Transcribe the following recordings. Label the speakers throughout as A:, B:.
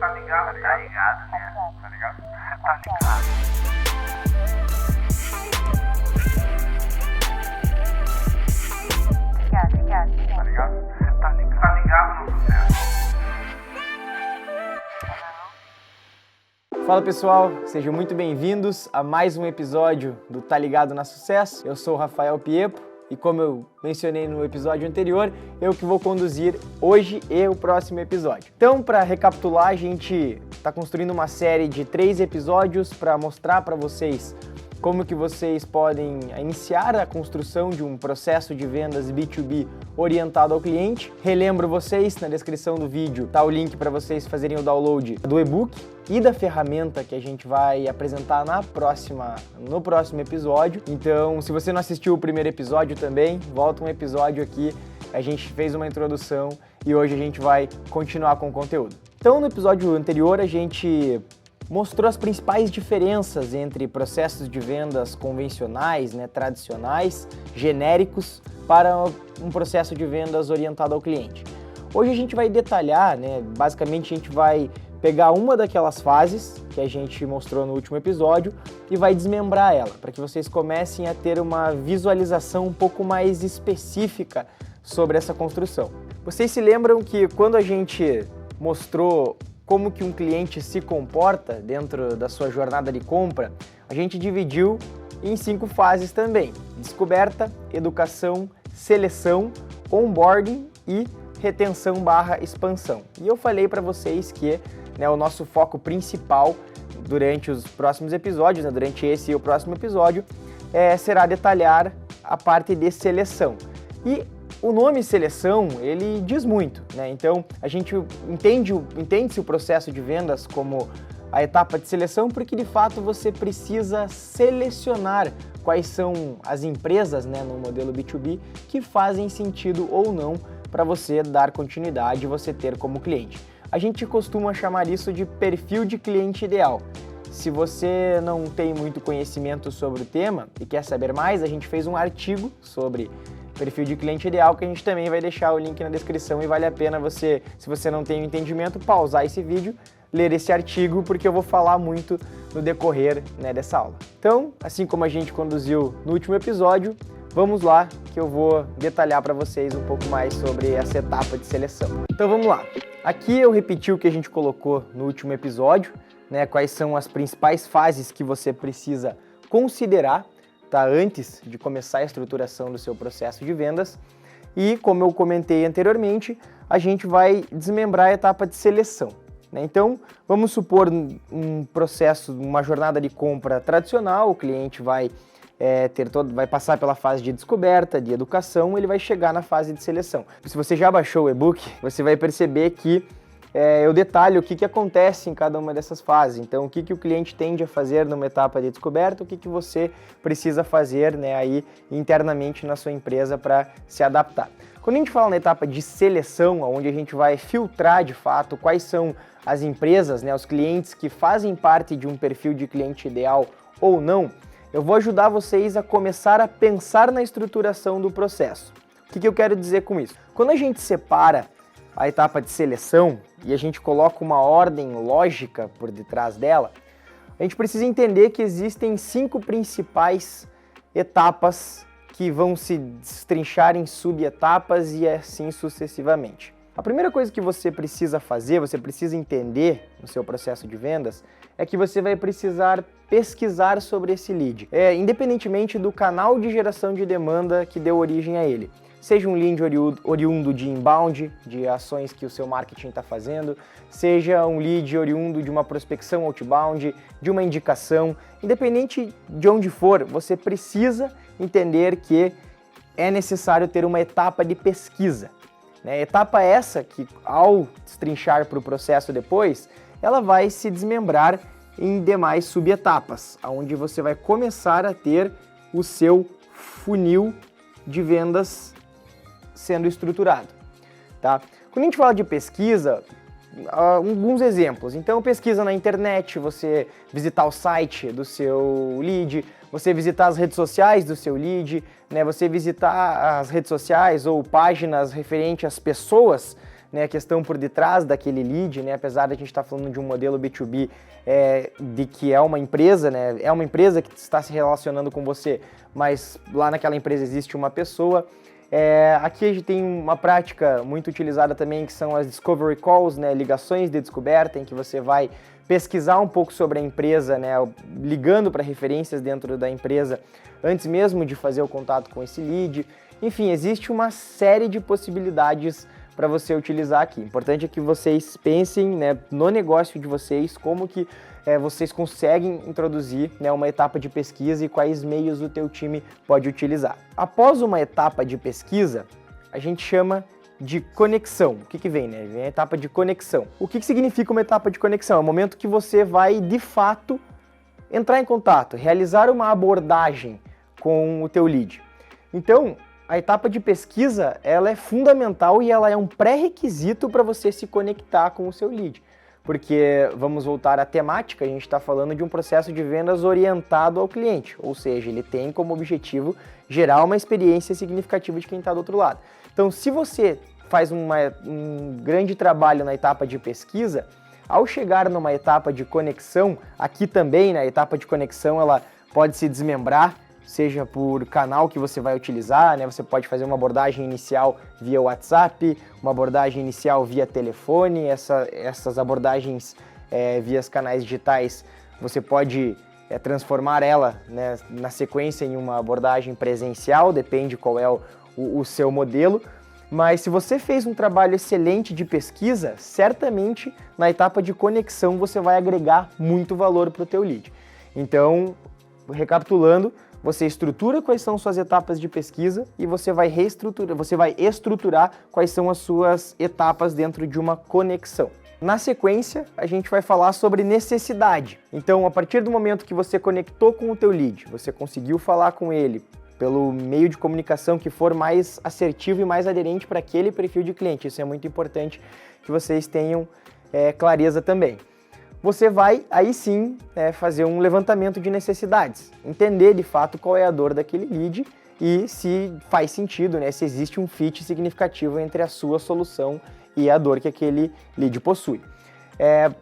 A: Tá ligado, né? Tá ligado. Tá ligado no sucesso.
B: Fala pessoal, sejam muito bem-vindos a mais um episódio do Tá Ligado na Sucesso. Eu sou o Rafael Piepo e como eu mencionei no episódio anterior, eu que vou conduzir hoje e o próximo episódio. Então, para recapitular, a gente está construindo uma série de 3 episódios para mostrar para vocês como que vocês podem iniciar a construção de um processo de vendas B2B orientado ao cliente. Relembro vocês, na descrição do vídeo tá o link para vocês fazerem o download do e-book e da ferramenta que a gente vai apresentar no próximo episódio. Então, se você não assistiu o primeiro episódio também, volta um episódio aqui, a gente fez uma introdução e hoje a gente vai continuar com o conteúdo. Então, no episódio anterior a gente mostrou as principais diferenças entre processos de vendas convencionais, tradicionais, genéricos, para um processo de vendas orientado ao cliente. Hoje a gente vai detalhar, basicamente a gente vai pegar uma daquelas fases que a gente mostrou no último episódio e vai desmembrar ela, para que vocês comecem a ter uma visualização um pouco mais específica sobre essa construção. Vocês se lembram que quando a gente mostrou como que um cliente se comporta dentro da sua jornada de compra, a gente dividiu em 5 fases também: descoberta, educação, seleção, onboarding e retenção/expansão. E eu falei para vocês que o nosso foco principal durante os próximos episódios, durante esse e o próximo episódio, será detalhar a parte de seleção. E o nome seleção, ele diz muito, Então, a gente entende-se o processo de vendas como a etapa de seleção, porque de fato você precisa selecionar quais são as empresas, no modelo B2B, que fazem sentido ou não para você dar continuidade e você ter como cliente. A gente costuma chamar isso de perfil de cliente ideal. Se você não tem muito conhecimento sobre o tema e quer saber mais, a gente fez um artigo sobre perfil de cliente ideal, que a gente também vai deixar o link na descrição e vale a pena você, se você não tem o entendimento, pausar esse vídeo, ler esse artigo, porque eu vou falar muito no decorrer dessa aula. Então, assim como a gente conduziu no último episódio, vamos lá que eu vou detalhar para vocês um pouco mais sobre essa etapa de seleção. Então vamos lá. Aqui eu repeti o que a gente colocou no último episódio, quais são as principais fases que você precisa considerar antes de começar a estruturação do seu processo de vendas. E como eu comentei anteriormente, a gente vai desmembrar a etapa de seleção. Então, vamos supor um processo, uma jornada de compra tradicional, o cliente vai passar pela fase de descoberta, de educação, ele vai chegar na fase de seleção. Se você já baixou o e-book, você vai perceber que eu detalho o que acontece em cada uma dessas fases. Então, o que o cliente tende a fazer numa etapa de descoberta, o que você precisa fazer aí internamente na sua empresa para se adaptar. Quando a gente fala na etapa de seleção, onde a gente vai filtrar de fato quais são as empresas, os clientes que fazem parte de um perfil de cliente ideal ou não, eu vou ajudar vocês a começar a pensar na estruturação do processo. O que eu quero dizer com isso? Quando a gente separa a etapa de seleção e a gente coloca uma ordem lógica por detrás dela, a gente precisa entender que existem 5 principais etapas que vão se destrinchar em subetapas e assim sucessivamente. A primeira coisa que você precisa fazer, você precisa entender no seu processo de vendas, é que você vai precisar pesquisar sobre esse lead, independentemente do canal de geração de demanda que deu origem a ele. Seja um lead oriundo de inbound, de ações que o seu marketing está fazendo, seja um lead oriundo de uma prospecção outbound, de uma indicação, independente de onde for, você precisa entender que é necessário ter uma etapa de pesquisa. Etapa essa que, ao destrinchar para o processo depois, ela vai se desmembrar em demais subetapas, onde você vai começar a ter o seu funil de vendas sendo estruturado, Quando a gente fala de pesquisa, alguns exemplos. Então, pesquisa na internet, você visitar o site do seu lead, você visitar as redes sociais do seu lead, você visitar as redes sociais ou páginas referentes às pessoas né, a questão por detrás daquele lead, né, apesar de a gente estar falando de um modelo B2B, de que é uma empresa, né, é uma empresa que está se relacionando com você, mas lá naquela empresa existe uma pessoa. Aqui a gente tem uma prática muito utilizada também, que são as Discovery Calls, né, ligações de descoberta, em que você vai pesquisar um pouco sobre a empresa, né, ligando para referências dentro da empresa, antes mesmo de fazer o contato com esse lead. Enfim, existe uma série de possibilidades para você utilizar aqui. O importante é que vocês pensem, né, no negócio de vocês, como que vocês conseguem introduzir, né, uma etapa de pesquisa e quais meios o teu time pode utilizar. Após uma etapa de pesquisa, a gente chama de conexão. O que vem, né? Vem a etapa de conexão. O que significa uma etapa de conexão? É o momento que você vai, de fato, entrar em contato, realizar uma abordagem com o teu lead. Então, a etapa de pesquisa, ela é fundamental e ela é um pré-requisito para você se conectar com o seu lead. Porque, vamos voltar à temática, a gente está falando de um processo de vendas orientado ao cliente, ou seja, ele tem como objetivo gerar uma experiência significativa de quem está do outro lado. Então, se você faz um grande trabalho na etapa de pesquisa, ao chegar numa etapa de conexão, aqui também, na etapa de conexão, ela pode se desmembrar, seja por canal que você vai utilizar, né? Você pode fazer uma abordagem inicial via WhatsApp, uma abordagem inicial via telefone, essas abordagens via canais digitais, você pode transformar ela, né, na sequência em uma abordagem presencial, depende qual é o seu modelo. Mas se você fez um trabalho excelente de pesquisa, certamente na etapa de conexão você vai agregar muito valor para o teu lead. Então, recapitulando, você estrutura quais são suas etapas de pesquisa e você vai estruturar quais são as suas etapas dentro de uma conexão. Na sequência, a gente vai falar sobre necessidade. Então, a partir do momento que você conectou com o teu lead, você conseguiu falar com ele pelo meio de comunicação que for mais assertivo e mais aderente para aquele perfil de cliente. Isso é muito importante que vocês tenham clareza também. Você vai, aí sim, fazer um levantamento de necessidades, entender de fato qual é a dor daquele lead e se faz sentido, né, se existe um fit significativo entre a sua solução e a dor que aquele lead possui.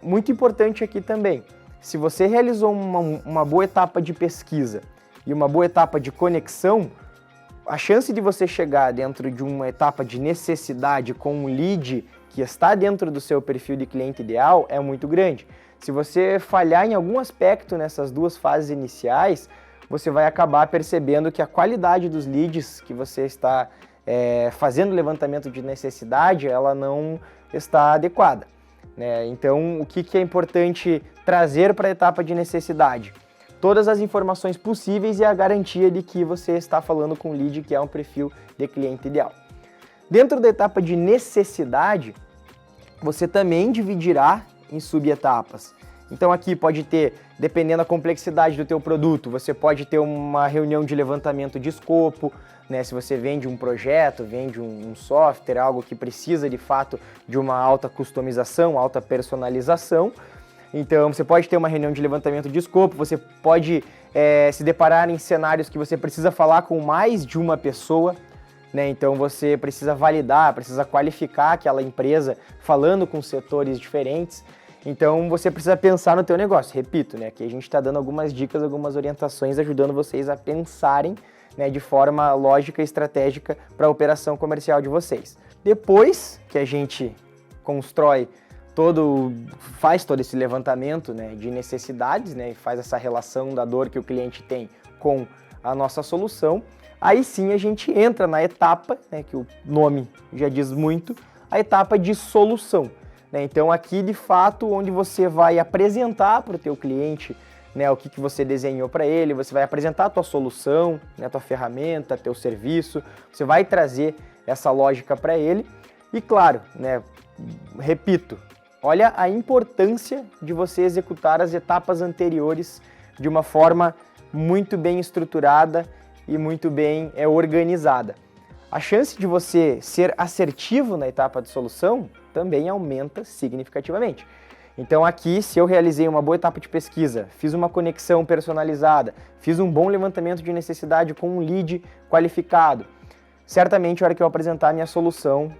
B: Muito importante aqui também, se você realizou uma boa etapa de pesquisa e uma boa etapa de conexão, a chance de você chegar dentro de uma etapa de necessidade com um lead que está dentro do seu perfil de cliente ideal é muito grande. Se você falhar em algum aspecto nessas duas fases iniciais, você vai acabar percebendo que a qualidade dos leads que você está fazendo levantamento de necessidade, ela não está adequada, né? Então, o que é importante trazer para a etapa de necessidade? Todas as informações possíveis e a garantia de que você está falando com um lead que é um perfil de cliente ideal. Dentro da etapa de necessidade, você também dividirá em subetapas. Então aqui pode ter, dependendo da complexidade do teu produto, você pode ter uma reunião de levantamento de escopo, né? Se você vende um projeto, vende um software, algo que precisa de fato de uma alta customização, alta personalização. Então você pode ter uma reunião de levantamento de escopo, você pode se deparar em cenários que você precisa falar com mais de uma pessoa, né? Então você precisa validar, precisa qualificar aquela empresa falando com setores diferentes. Então você precisa pensar no teu negócio. Repito, né? Aqui a gente está dando algumas dicas, algumas orientações, ajudando vocês a pensarem, né, de forma lógica e estratégica para a operação comercial de vocês. Depois que a gente faz todo esse levantamento, né, de necessidades, né, e faz essa relação da dor que o cliente tem com a nossa solução, aí sim a gente entra na etapa, né, que o nome já diz muito, a etapa de solução. Né? Então aqui de fato onde você vai apresentar para o teu cliente, né, o que você desenhou para ele, você vai apresentar a tua solução, né, a tua ferramenta, teu serviço, você vai trazer essa lógica para ele e claro, né, repito, olha a importância de você executar as etapas anteriores de uma forma muito bem estruturada e muito bem organizada. A chance de você ser assertivo na etapa de solução também aumenta significativamente. Então aqui, se eu realizei uma boa etapa de pesquisa, fiz uma conexão personalizada, fiz um bom levantamento de necessidade com um lead qualificado, certamente, na hora que eu apresentar a minha solução,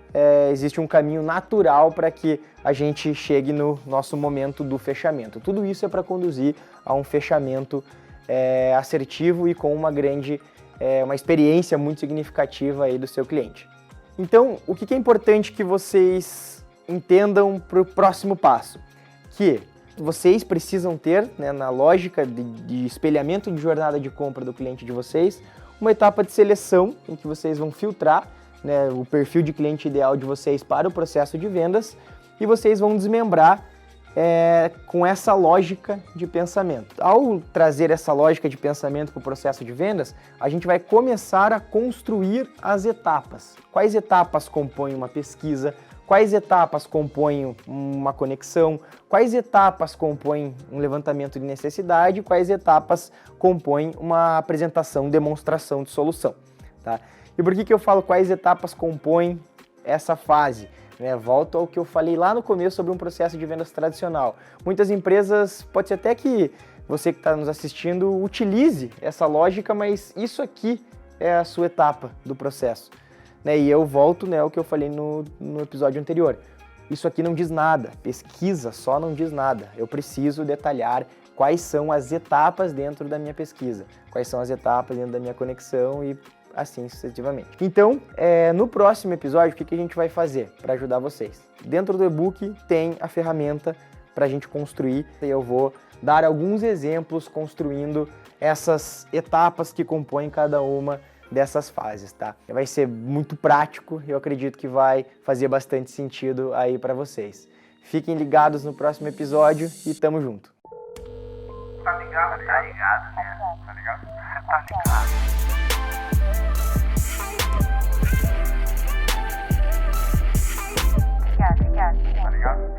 B: existe um caminho natural para que a gente chegue no nosso momento do fechamento. Tudo isso é para conduzir a um fechamento assertivo e com uma experiência muito significativa aí do seu cliente. Então, o que é importante que vocês entendam para o próximo passo? Que vocês precisam ter, né, na lógica de espelhamento de jornada de compra do cliente de vocês, uma etapa de seleção em que vocês vão filtrar, né, o perfil de cliente ideal de vocês para o processo de vendas e vocês vão desmembrar com essa lógica de pensamento. Ao trazer essa lógica de pensamento para o processo de vendas, a gente vai começar a construir as etapas. Quais etapas compõem uma pesquisa? Quais etapas compõem uma conexão? Quais etapas compõem um levantamento de necessidade? Quais etapas compõem uma apresentação, demonstração de solução? Tá? E por que eu falo quais etapas compõem essa fase? Volto ao que eu falei lá no começo sobre um processo de vendas tradicional. Muitas empresas, pode ser até que você que está nos assistindo utilize essa lógica, mas isso aqui é a sua etapa do processo. E eu volto ao que eu falei no episódio anterior. Isso aqui não diz nada, pesquisa só não diz nada. Eu preciso detalhar quais são as etapas dentro da minha pesquisa, quais são as etapas dentro da minha conexão e assim sucessivamente. Então, no próximo episódio, o que a gente vai fazer para ajudar vocês? Dentro do e-book tem a ferramenta para a gente construir e eu vou dar alguns exemplos construindo essas etapas que compõem cada uma dessas fases, tá? Vai ser muito prático e eu acredito que vai fazer bastante sentido aí para vocês. Fiquem ligados no próximo episódio e tamo junto.
A: Tá ligado, né? Tá ligado, né? Tá ligado? Você tá ligado. Tá ligado?